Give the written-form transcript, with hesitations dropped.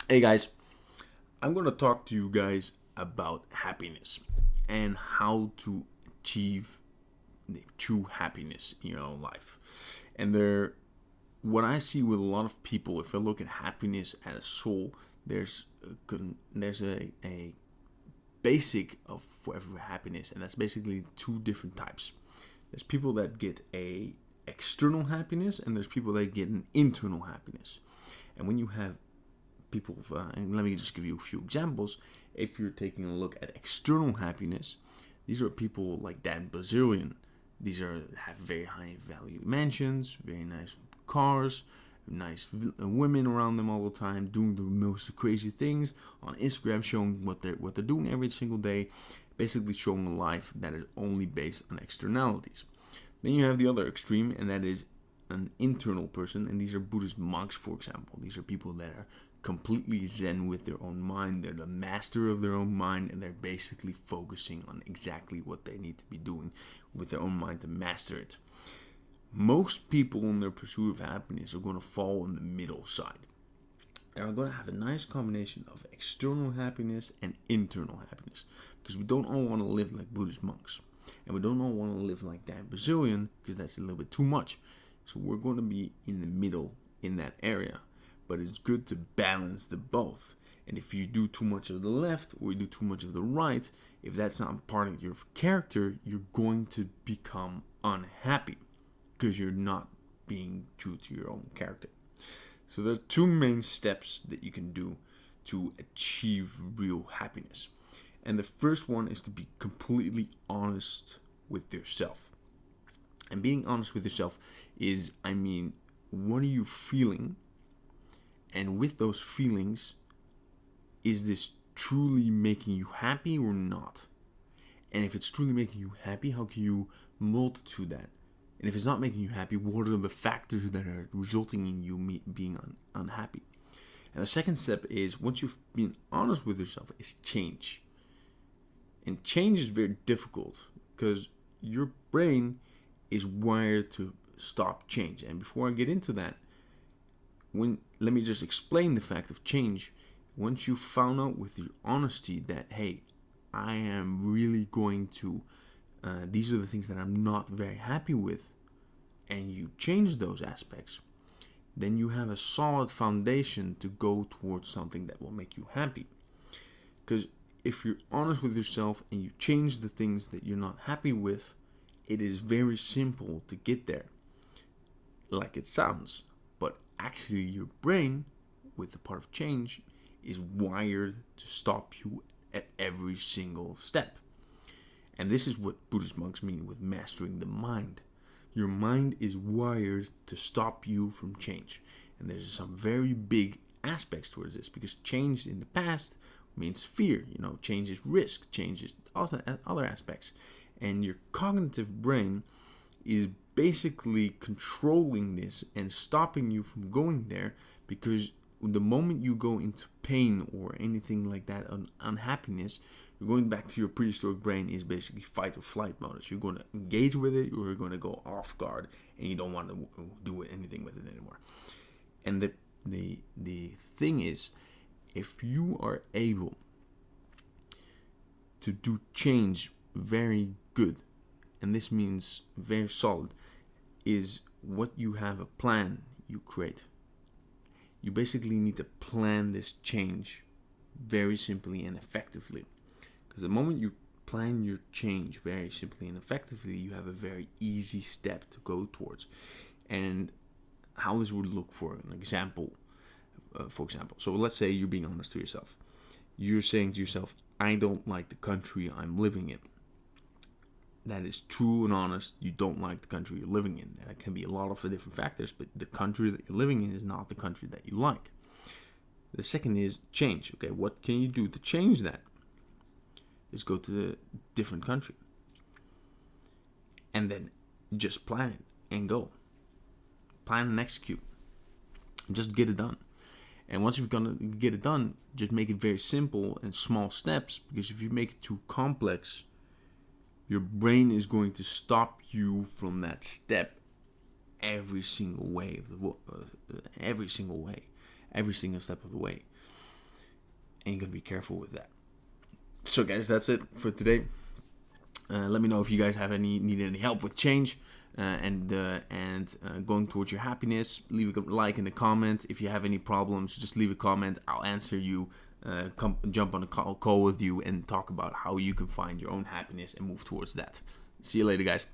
Hey guys, I'm going to talk to you guys about happiness and how to achieve the true happiness in your own life. And what I see with a lot of people, if I look at happiness as a soul, there's a basic of for every happiness, and that's basically two different types. There's people that get a external happiness, and there's people that get an internal happiness. And when you have people, and let me just give you a few examples. If you're taking a look at external happiness, these are people like Dan Bazillion. These have very high value mansions, very nice cars, nice women around them all the time, doing the most crazy things on Instagram, showing what they're doing every single day, basically showing a life that is only based on externalities. Then you have the other extreme, and that is an internal person, and these are Buddhist monks, for example. These are people that are completely zen with their own mind. They're the master of their own mind, and they're basically focusing on exactly what they need to be doing with their own mind to master it. Most people in their pursuit of happiness are going to fall on the middle side. They're going to have a nice combination of external happiness and internal happiness, because we don't all want to live like Buddhist monks, and we don't all want to live like Dan Bazillion, because that's a little bit too much. So we're going to be in the middle in that area. But it's good to balance the both. And if you do too much of the left or you do too much of the right, if that's not part of your character, you're going to become unhappy because you're not being true to your own character. So there are two main steps that you can do to achieve real happiness. And the first one is to be completely honest with yourself. And being honest with yourself is, what are you feeling? And with those feelings, is this truly making you happy or not? And if it's truly making you happy, how can you multitude that? And if it's not making you happy, what are the factors that are resulting in you being unhappy? And the second step is, once you've been honest with yourself, is change. And change is very difficult because your brain is wired to stop change. And before I get into that, let me just explain the fact of change. Once you found out with your honesty that, hey, I am really going to, these are the things that I'm not very happy with, and you change those aspects, then you have a solid foundation to go towards something that will make you happy. Because if you're honest with yourself and you change the things that you're not happy with, it is very simple to get there, like it sounds. But actually, your brain, with the part of change, is wired to stop you at every single step. And this is what Buddhist monks mean with mastering the mind. Your mind is wired to stop you from change. And there's some very big aspects towards this, because change in the past means fear. Change is risk, change is other aspects. And your cognitive brain is basically controlling this and stopping you from going there, because the moment you go into pain or anything like that, unhappiness, you're going back to your prehistoric brain is basically fight or flight modus. You're going to engage with it, or you're going to go off guard, and you don't want to do anything with it anymore. And the thing is, if you are able to do change very good, and this means very solid, is what you have a plan you create. You basically need to plan this change very simply and effectively. Because the moment you plan your change very simply and effectively, you have a very easy step to go towards. And how this would look for an example, so let's say you're being honest to yourself. You're saying to yourself, I don't like the country I'm living in. That is true and honest. You don't like the country you're living in. That can be a lot of different factors, but the country that you're living in is not the country that you like. The second is change. Okay, what can you do to change that? Is go to a different country. And then just plan it and go. Plan and execute. Just get it done. And once you're going to get it done, just make it very simple and small steps, because if you make it too complex, your brain is going to stop you from that step every single step of the way. and you gotta be careful with that. So guys, that's it for today. Let me know if you guys have need any help with change and going towards your happiness. Leave a like in the comment. If you have any problems, just leave a comment. I'll answer you. Jump on a call with you and talk about how you can find your own happiness and move towards that. See you later, guys.